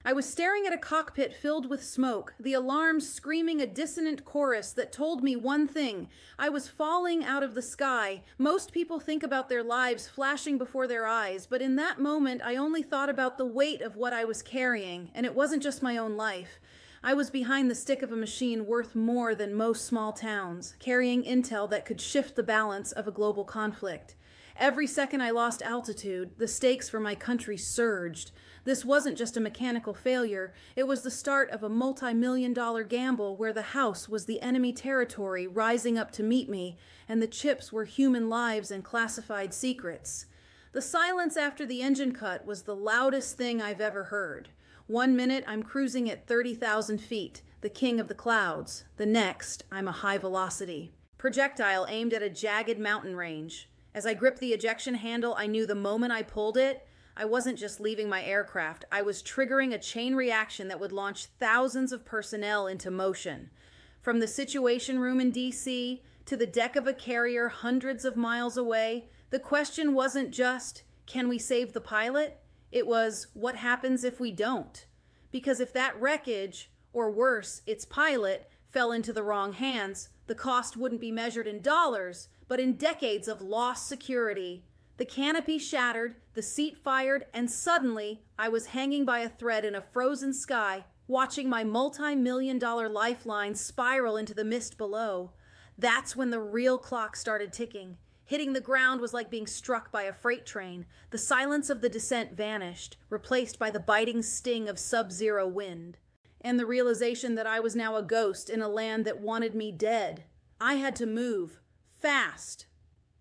I was staring at a cockpit filled with smoke, the alarms screaming a dissonant chorus that told me one thing: I was falling out of the sky. Most people think about their lives flashing before their eyes, but in that moment I only thought about the weight of what I was carrying, and it wasn't just my own life. I was behind the stick of a machine worth more than most small towns, carrying intel that could shift the balance of a global conflict. Every second I lost altitude, the stakes for my country surged. This wasn't just a mechanical failure, it was the start of a multi-million-dollar gamble where the house was the enemy territory rising up to meet me, and the chips were human lives and classified secrets. The silence after the engine cut was the loudest thing I've ever heard. 1 minute I'm cruising at 30,000 feet, the king of the clouds. The next, I'm a high velocity projectile aimed at a jagged mountain range. As I gripped the ejection handle, I knew the moment I pulled it, I wasn't just leaving my aircraft, I was triggering a chain reaction that would launch thousands of personnel into motion. From the Situation Room in DC to the deck of a carrier hundreds of miles away, the question wasn't just, can we save the pilot? It was, what happens if we don't? Because if that wreckage, or worse, its pilot, fell into the wrong hands, the cost wouldn't be measured in dollars, but in decades of lost security. The canopy shattered, the seat fired, and suddenly I was hanging by a thread in a frozen sky, watching my multi-million-dollar lifeline spiral into the mist below. That's when the real clock started ticking. Hitting the ground was like being struck by a freight train. The silence of the descent vanished, replaced by the biting sting of sub-zero wind. And the realization that I was now a ghost in a land that wanted me dead. I had to move. Fast.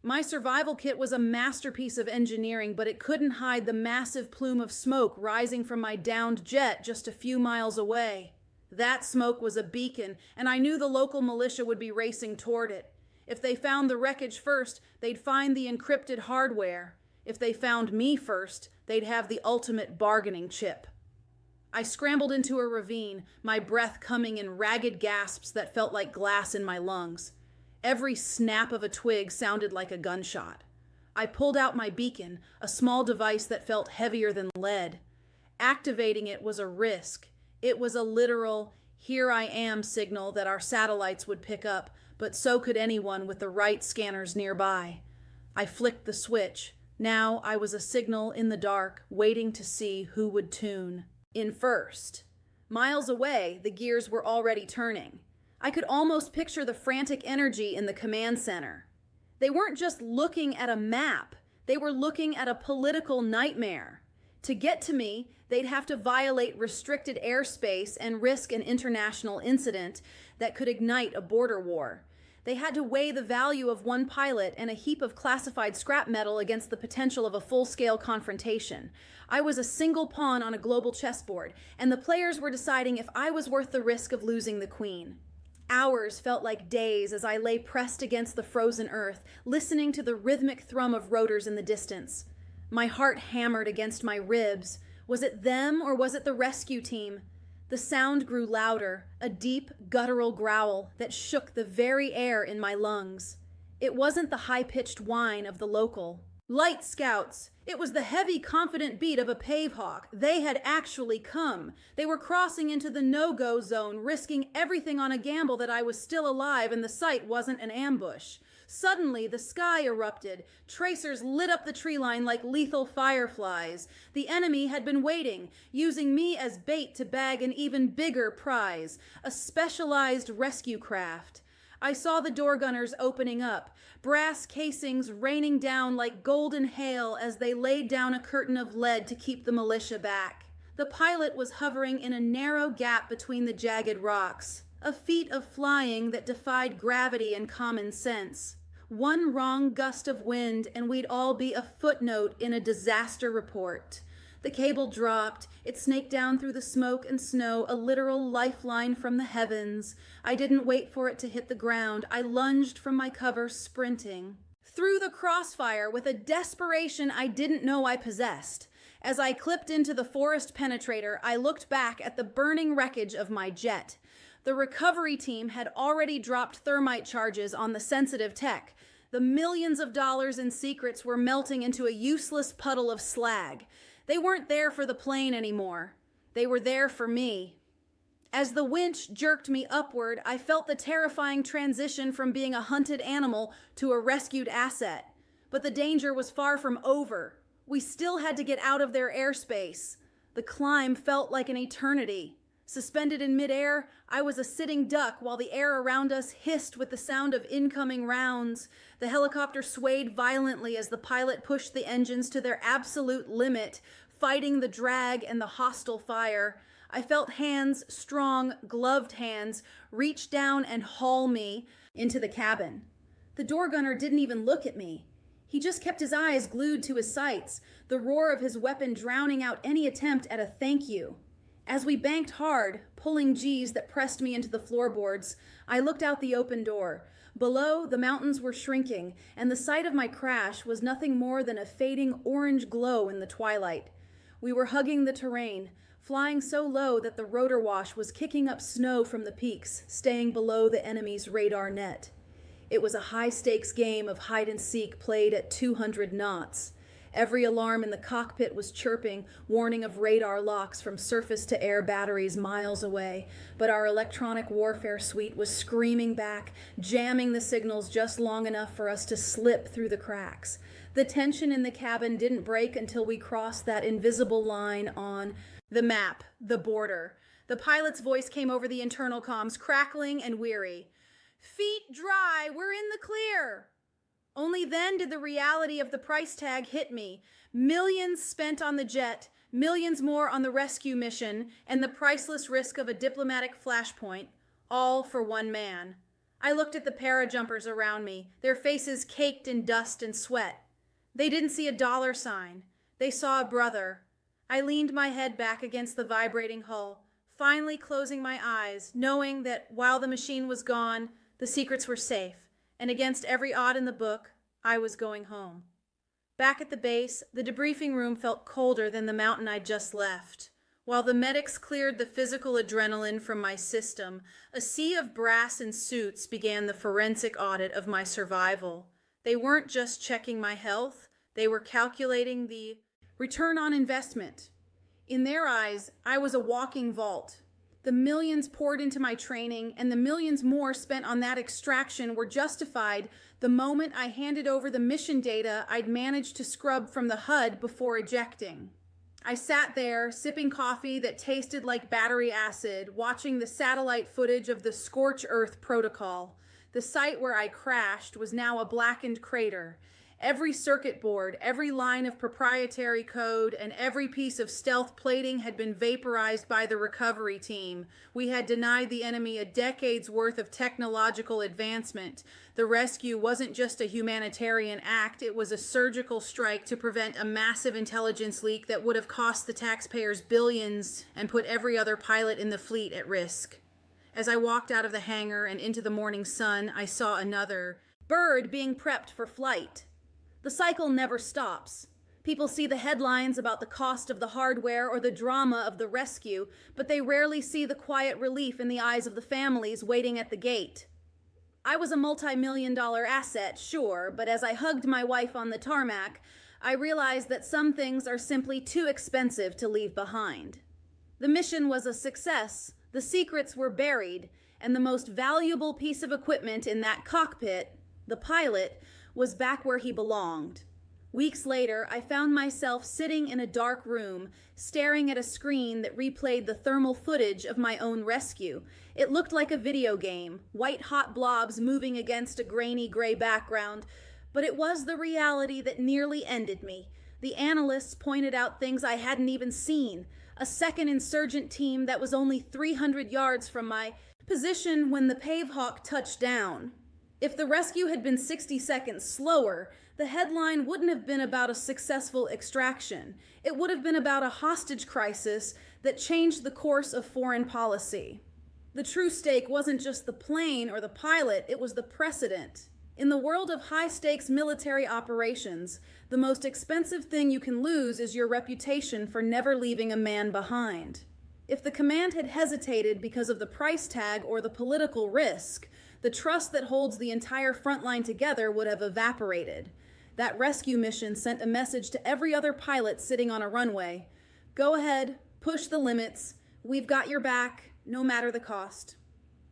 My survival kit was a masterpiece of engineering, but it couldn't hide the massive plume of smoke rising from my downed jet just a few miles away. That smoke was a beacon, and I knew the local militia would be racing toward it. If they found the wreckage first, they'd find the encrypted hardware. If they found me first, they'd have the ultimate bargaining chip. I scrambled into a ravine, my breath coming in ragged gasps that felt like glass in my lungs. Every snap of a twig sounded like a gunshot. I pulled out my beacon, a small device that felt heavier than lead. Activating it was a risk. It was a literal, "here I am" signal that our satellites would pick up, but so could anyone with the right scanners nearby. I flicked the switch. Now I was a signal in the dark, waiting to see who would tune in first. Miles away, the gears were already turning. I could almost picture the frantic energy in the command center. They weren't just looking at a map, they were looking at a political nightmare. To get to me, they'd have to violate restricted airspace and risk an international incident that could ignite a border war. They had to weigh the value of one pilot and a heap of classified scrap metal against the potential of a full-scale confrontation. I was a single pawn on a global chessboard, and the players were deciding if I was worth the risk of losing the queen. Hours felt like days as I lay pressed against the frozen earth, listening to the rhythmic thrum of rotors in the distance. My heart hammered against my ribs. Was it them or was it the rescue team? The sound grew louder, a deep, guttural growl that shook the very air in my lungs. It wasn't the high-pitched whine of the local. Light Scouts! It was the heavy, confident beat of a pavehawk. They had actually come. They were crossing into the no-go zone, risking everything on a gamble that I was still alive and the site wasn't an ambush. Suddenly, the sky erupted. Tracers lit up the tree line like lethal fireflies. The enemy had been waiting, using me as bait to bag an even bigger prize, a specialized rescue craft. I saw the door gunners opening up, brass casings raining down like golden hail as they laid down a curtain of lead to keep the militia back. The pilot was hovering in a narrow gap between the jagged rocks, a feat of flying that defied gravity and common sense. One wrong gust of wind and we'd all be a footnote in a disaster report. The cable dropped. It snaked down through the smoke and snow, a literal lifeline from the heavens. I didn't wait for it to hit the ground. I lunged from my cover, sprinting through the crossfire with a desperation I didn't know I possessed. As I clipped into the forest penetrator, I looked back at the burning wreckage of my jet. The recovery team had already dropped thermite charges on the sensitive tech. The millions of dollars in secrets were melting into a useless puddle of slag. They weren't there for the plane anymore. They were there for me. As the winch jerked me upward, I felt the terrifying transition from being a hunted animal to a rescued asset. But the danger was far from over. We still had to get out of their airspace. The climb felt like an eternity. Suspended in midair, I was a sitting duck while the air around us hissed with the sound of incoming rounds. The helicopter swayed violently as the pilot pushed the engines to their absolute limit, fighting the drag and the hostile fire. I felt hands, strong, gloved hands, reach down and haul me into the cabin. The door gunner didn't even look at me. He just kept his eyes glued to his sights, the roar of his weapon drowning out any attempt at a thank you. As we banked hard, pulling G's that pressed me into the floorboards, I looked out the open door. Below, the mountains were shrinking, and the site of my crash was nothing more than a fading orange glow in the twilight. We were hugging the terrain, flying so low that the rotor wash was kicking up snow from the peaks, staying below the enemy's radar net. It was a high-stakes game of hide-and-seek played at 200 knots. Every alarm in the cockpit was chirping, warning of radar locks from surface-to-air batteries miles away, but our electronic warfare suite was screaming back, jamming the signals just long enough for us to slip through the cracks. The tension in the cabin didn't break until we crossed that invisible line on the map, the border. The pilot's voice came over the internal comms, crackling and weary. "Feet dry, we're in the clear." Only then did the reality of the price tag hit me. Millions spent on the jet, millions more on the rescue mission, and the priceless risk of a diplomatic flashpoint, all for one man. I looked at the parajumpers around me, their faces caked in dust and sweat. They didn't see a dollar sign. They saw a brother. I leaned my head back against the vibrating hull, finally closing my eyes, knowing that while the machine was gone, the secrets were safe. And against every odd in the book, I was going home. Back at the base, the debriefing room felt colder than the mountain I'd just left. While the medics cleared the physical adrenaline from my system, a sea of brass and suits began the forensic audit of my survival. They weren't just checking my health, they were calculating the return on investment. In their eyes, I was a walking vault. The millions poured into my training and the millions more spent on that extraction were justified the moment I handed over the mission data I'd managed to scrub from the HUD before ejecting. I sat there, sipping coffee that tasted like battery acid, watching the satellite footage of the Scorch Earth protocol. The site where I crashed was now a blackened crater. Every circuit board, every line of proprietary code, and every piece of stealth plating had been vaporized by the recovery team. We had denied the enemy a decade's worth of technological advancement. The rescue wasn't just a humanitarian act, it was a surgical strike to prevent a massive intelligence leak that would have cost the taxpayers billions and put every other pilot in the fleet at risk. As I walked out of the hangar and into the morning sun, I saw another bird being prepped for flight. The cycle never stops. People see the headlines about the cost of the hardware or the drama of the rescue, but they rarely see the quiet relief in the eyes of the families waiting at the gate. I was a multi-million-dollar asset, sure, but as I hugged my wife on the tarmac, I realized that some things are simply too expensive to leave behind. The mission was a success, the secrets were buried, and the most valuable piece of equipment in that cockpit, the pilot, was back where he belonged. Weeks later, I found myself sitting in a dark room, staring at a screen that replayed the thermal footage of my own rescue. It looked like a video game, white-hot blobs moving against a grainy gray background, but it was the reality that nearly ended me. The analysts pointed out things I hadn't even seen, a second insurgent team that was only 300 yards from my position when the Pavehawk touched down. If the rescue had been 60 seconds slower, the headline wouldn't have been about a successful extraction. It would have been about a hostage crisis that changed the course of foreign policy. The true stake wasn't just the plane or the pilot, it was the precedent. In the world of high-stakes military operations, the most expensive thing you can lose is your reputation for never leaving a man behind. If the command had hesitated because of the price tag or the political risk, the trust that holds the entire front line together would have evaporated. That rescue mission sent a message to every other pilot sitting on a runway. Go ahead, Push the limits. We've got your back, no matter the cost.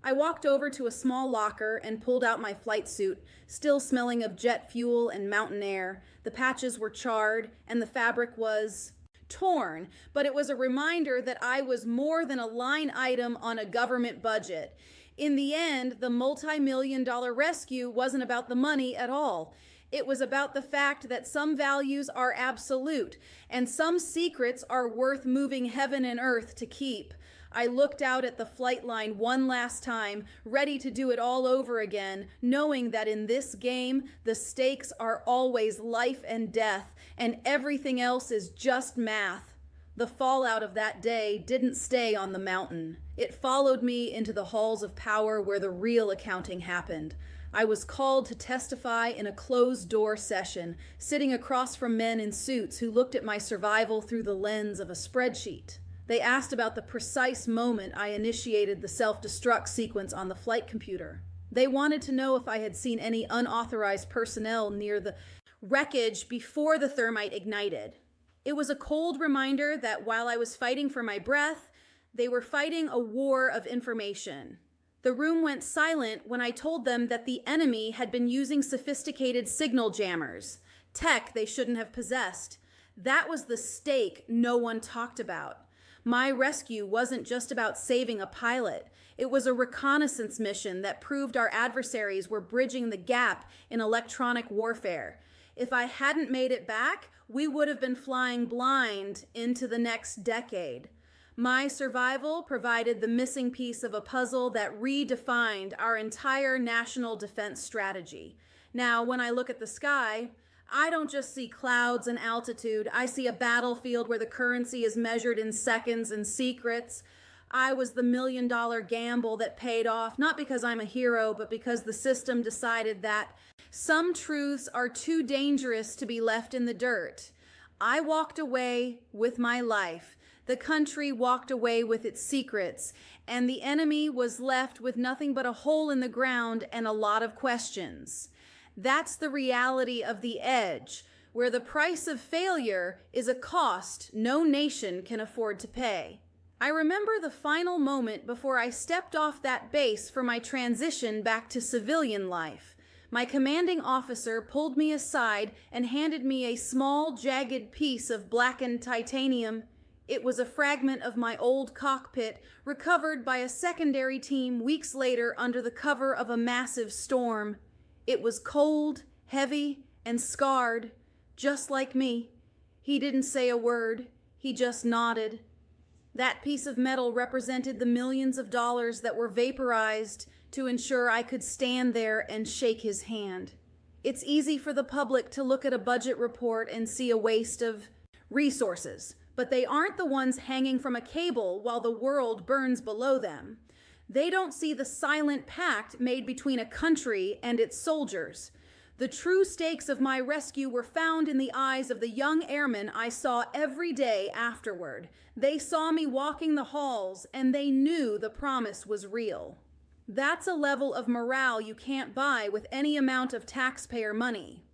I walked over to a small locker and pulled out my flight suit, still smelling of jet fuel and mountain air. The patches were charred, and the fabric was torn, but it was a reminder that I was more than a line item on a government budget. In the end, the multi-million-dollar rescue wasn't about the money at all. It was about the fact that some values are absolute, and some secrets are worth moving heaven and earth to keep. I looked out at the flight line one last time, ready to do it all over again, knowing that in this game, the stakes are always life and death, and everything else is just math. The fallout of that day didn't stay on the mountain. It followed me into the halls of power where the real accounting happened. I was called to testify in a closed-door session, sitting across from men in suits who looked at my survival through the lens of a spreadsheet. They asked about the precise moment I initiated the self-destruct sequence on the flight computer. They wanted to know if I had seen any unauthorized personnel near the wreckage before the thermite ignited. It was a cold reminder that while I was fighting for my breath, they were fighting a war of information. The room went silent when I told them that the enemy had been using sophisticated signal jammers, tech they shouldn't have possessed. That was the stake no one talked about. My rescue wasn't just about saving a pilot. It was a reconnaissance mission that proved our adversaries were bridging the gap in electronic warfare. If I hadn't made it back, we would have been flying blind into the next decade. My survival provided the missing piece of a puzzle that redefined our entire national defense strategy. Now, when I look at the sky, I don't just see clouds and altitude. I see a battlefield where the currency is measured in seconds and secrets. I was the million-dollar gamble that paid off, not because I'm a hero, but because the system decided that some truths are too dangerous to be left in the dirt. I walked away with my life. The country walked away with its secrets, and the enemy was left with nothing but a hole in the ground and a lot of questions. That's the reality of the edge, where the price of failure is a cost no nation can afford to pay. I remember the final moment before I stepped off that base for my transition back to civilian life. My commanding officer pulled me aside and handed me a small, jagged piece of blackened titanium. It was a fragment of my old cockpit, recovered by a secondary team weeks later under the cover of a massive storm. It was cold, heavy, and scarred, just like me. He didn't say a word. He just nodded. That piece of metal represented the millions of dollars that were vaporized to ensure I could stand there and shake his hand. It's easy for the public to look at a budget report and see a waste of resources, but they aren't the ones hanging from a cable while the world burns below them. They don't see the silent pact made between a country and its soldiers. The true stakes of my rescue were found in the eyes of the young airmen I saw every day afterward. They saw me walking the halls, and they knew the promise was real. That's a level of morale you can't buy with any amount of taxpayer money.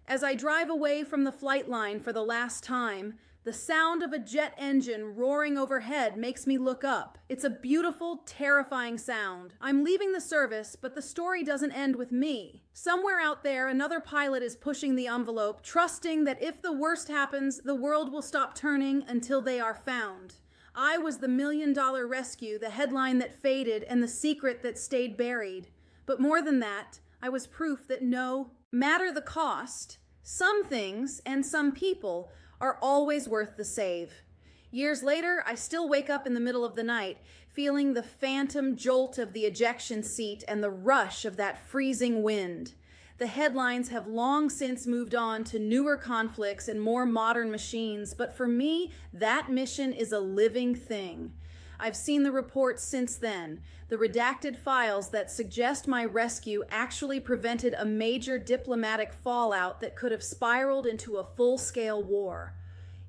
As I drive away from the flight line for the last time, the sound of a jet engine roaring overhead makes me look up. It's a beautiful, terrifying sound. I'm leaving the service, but the story doesn't end with me. Somewhere out there, another pilot is pushing the envelope, trusting that if the worst happens, the world will stop turning until they are found. I was the million-dollar rescue, the headline that faded, and the secret that stayed buried. But more than that, I was proof that no matter the cost, some things and some people are always worth the save. Years later, I still wake up in the middle of the night, feeling the phantom jolt of the ejection seat and the rush of that freezing wind. The headlines have long since moved on to newer conflicts and more modern machines, but for me, that mission is a living thing. I've seen the reports since then, the redacted files that suggest my rescue actually prevented a major diplomatic fallout that could have spiraled into a full-scale war.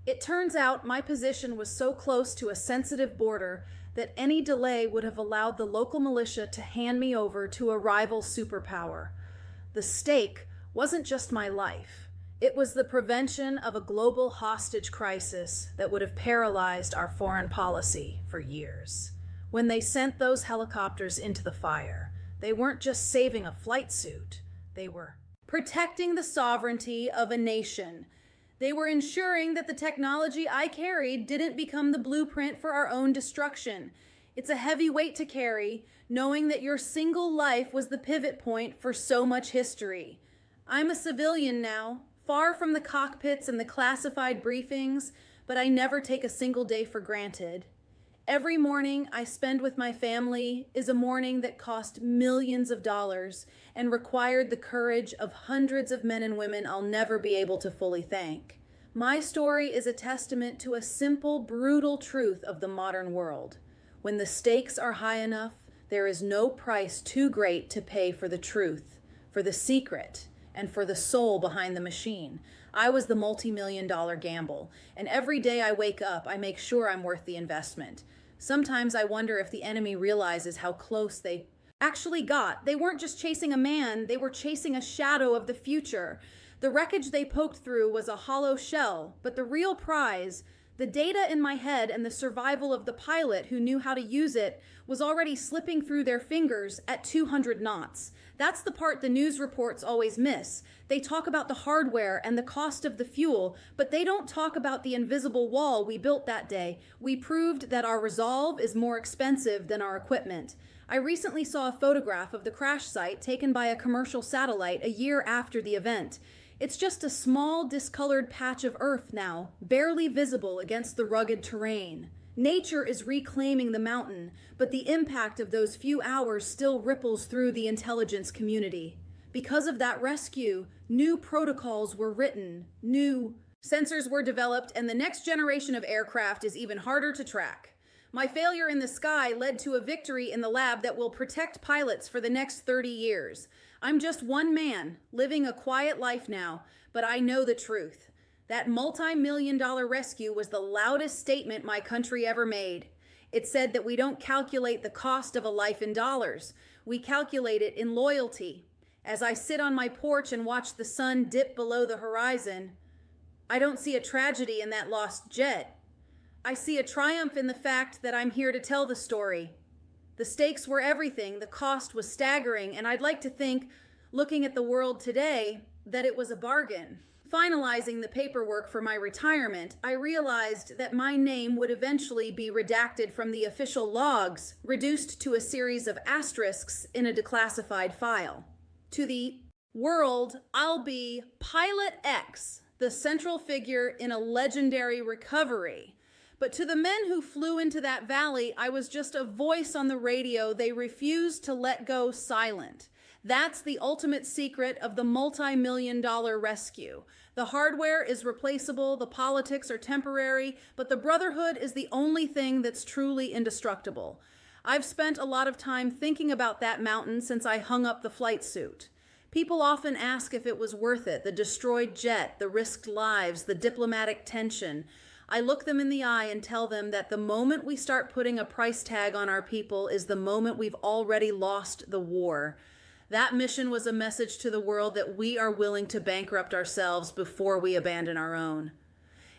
It turns out my position was so close to a sensitive border that any delay would have allowed the local militia to hand me over to a rival superpower. The stake wasn't just my life. It was the prevention of a global hostage crisis that would have paralyzed our foreign policy for years. When they sent those helicopters into the fire, they weren't just saving a flight suit, they were protecting the sovereignty of a nation. They were ensuring that the technology I carried didn't become the blueprint for our own destruction. It's a heavy weight to carry, knowing that your single life was the pivot point for so much history. I'm a civilian now, far from the cockpits and the classified briefings, but I never take a single day for granted. Every morning I spend with my family is a morning that cost millions of dollars and required the courage of hundreds of men and women I'll never be able to fully thank. My story is a testament to a simple, brutal truth of the modern world. When the stakes are high enough, there is no price too great to pay for the truth, for the secret, and for the soul behind the machine. I was the multi-million-dollar gamble, and every day I wake up, I make sure I'm worth the investment. Sometimes I wonder if the enemy realizes how close they actually got. They weren't just chasing a man, they were chasing a shadow of the future. The wreckage they poked through was a hollow shell, but the real prize, the data in my head and the survival of the pilot who knew how to use it, was already slipping through their fingers at 200 knots. That's the part the news reports always miss. They talk about the hardware and the cost of the fuel, but they don't talk about the invisible wall we built that day. We proved that our resolve is more expensive than our equipment. I recently saw a photograph of the crash site taken by a commercial satellite a year after the event. It's just a small, discolored patch of earth now, barely visible against the rugged terrain. Nature is reclaiming the mountain, but the impact of those few hours still ripples through the intelligence community. Because of that rescue, new protocols were written, new sensors were developed, and the next generation of aircraft is even harder to track. My failure in the sky led to a victory in the lab that will protect pilots for the next 30 years. I'm just one man, living a quiet life now, but I know the truth. That multi-million-dollar rescue was the loudest statement my country ever made. It said that we don't calculate the cost of a life in dollars. We calculate it in loyalty. As I sit on my porch and watch the sun dip below the horizon, I don't see a tragedy in that lost jet. I see a triumph in the fact that I'm here to tell the story. The stakes were everything, the cost was staggering, and I'd like to think, looking at the world today, that it was a bargain. Finalizing the paperwork for my retirement, I realized that my name would eventually be redacted from the official logs, reduced to a series of asterisks in a declassified file. To the world, I'll be Pilot X, the central figure in a legendary recovery. But to the men who flew into that valley, I was just a voice on the radio they refused to let go silent. That's the ultimate secret of the multi-million-dollar rescue. The hardware is replaceable, the politics are temporary, but the brotherhood is the only thing that's truly indestructible. I've spent a lot of time thinking about that mountain since I hung up the flight suit. People often ask if it was worth it, the destroyed jet, the risked lives, the diplomatic tension. I look them in the eye and tell them that the moment we start putting a price tag on our people is the moment we've already lost the war. That mission was a message to the world that we are willing to bankrupt ourselves before we abandon our own.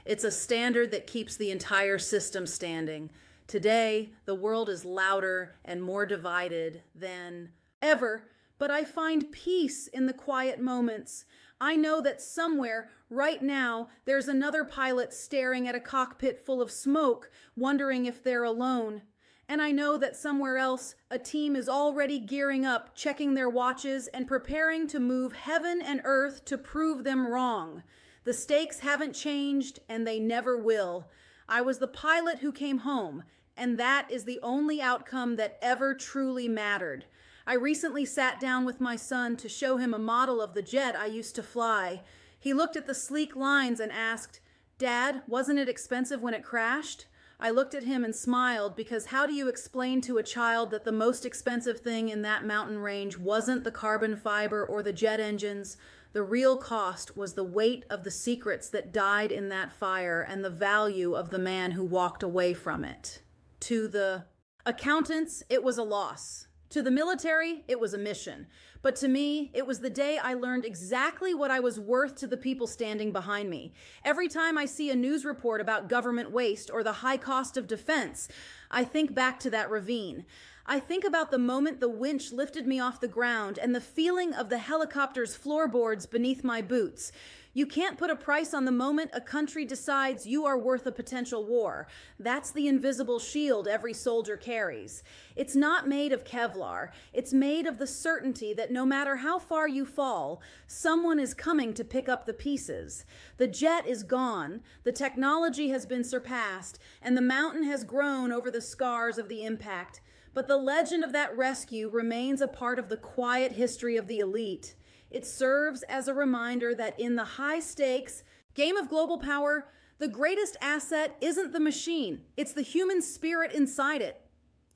It's a standard that keeps the entire system standing. Today, the world is louder and more divided than ever, but I find peace in the quiet moments. I know that somewhere, right now, there's another pilot staring at a cockpit full of smoke, wondering if they're alone. And I know that somewhere else, a team is already gearing up, checking their watches, and preparing to move heaven and earth to prove them wrong. The stakes haven't changed, and they never will. I was the pilot who came home, and that is the only outcome that ever truly mattered. I recently sat down with my son to show him a model of the jet I used to fly. He looked at the sleek lines and asked, "Dad, wasn't it expensive when it crashed?" I looked at him and smiled, because how do you explain to a child that the most expensive thing in that mountain range wasn't the carbon fiber or the jet engines? The real cost was the weight of the secrets that died in that fire and the value of the man who walked away from it. To the accountants, it was a loss. To the military, it was a mission. But to me, it was the day I learned exactly what I was worth to the people standing behind me. Every time I see a news report about government waste or the high cost of defense, I think back to that ravine. I think about the moment the winch lifted me off the ground and the feeling of the helicopter's floorboards beneath my boots. You can't put a price on the moment a country decides you are worth a potential war. That's the invisible shield every soldier carries. It's not made of Kevlar. It's made of the certainty that no matter how far you fall, someone is coming to pick up the pieces. The jet is gone, the technology has been surpassed, and the mountain has grown over the scars of the impact. But the legend of that rescue remains a part of the quiet history of the elite. It serves as a reminder that in the high-stakes game of global power, the greatest asset isn't the machine, it's the human spirit inside it.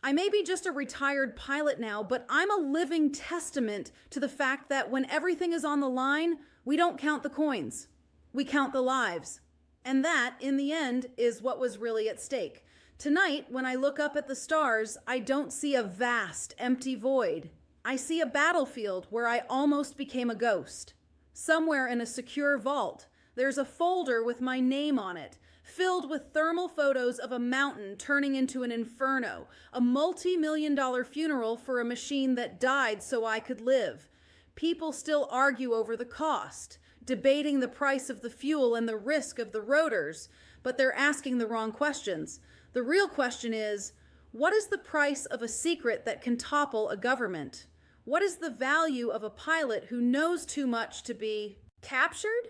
I may be just a retired pilot now, but I'm a living testament to the fact that when everything is on the line, we don't count the coins, we count the lives. And that, in the end, is what was really at stake. Tonight, when I look up at the stars, I don't see a vast, empty void. I see a battlefield where I almost became a ghost. Somewhere in a secure vault, there's a folder with my name on it, filled with thermal photos of a mountain turning into an inferno, a multi-million-dollar funeral for a machine that died so I could live. People still argue over the cost, debating the price of the fuel and the risk of the rotors, but they're asking the wrong questions. The real question is, what is the price of a secret that can topple a government? What is the value of a pilot who knows too much to be captured?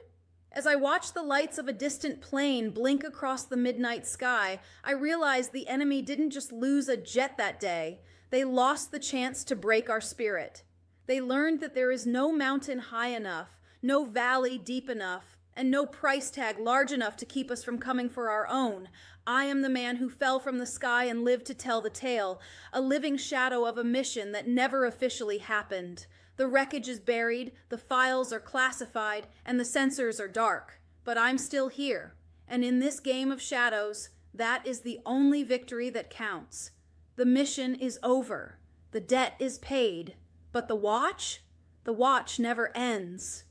As I watch the lights of a distant plane blink across the midnight sky, I realize the enemy didn't just lose a jet that day. They lost the chance to break our spirit. They learned that there is no mountain high enough, no valley deep enough, and no price tag large enough to keep us from coming for our own. I am the man who fell from the sky and lived to tell the tale, a living shadow of a mission that never officially happened. The wreckage is buried, the files are classified, and the sensors are dark. But I'm still here, and in this game of shadows, that is the only victory that counts. The mission is over, the debt is paid, but the watch never ends.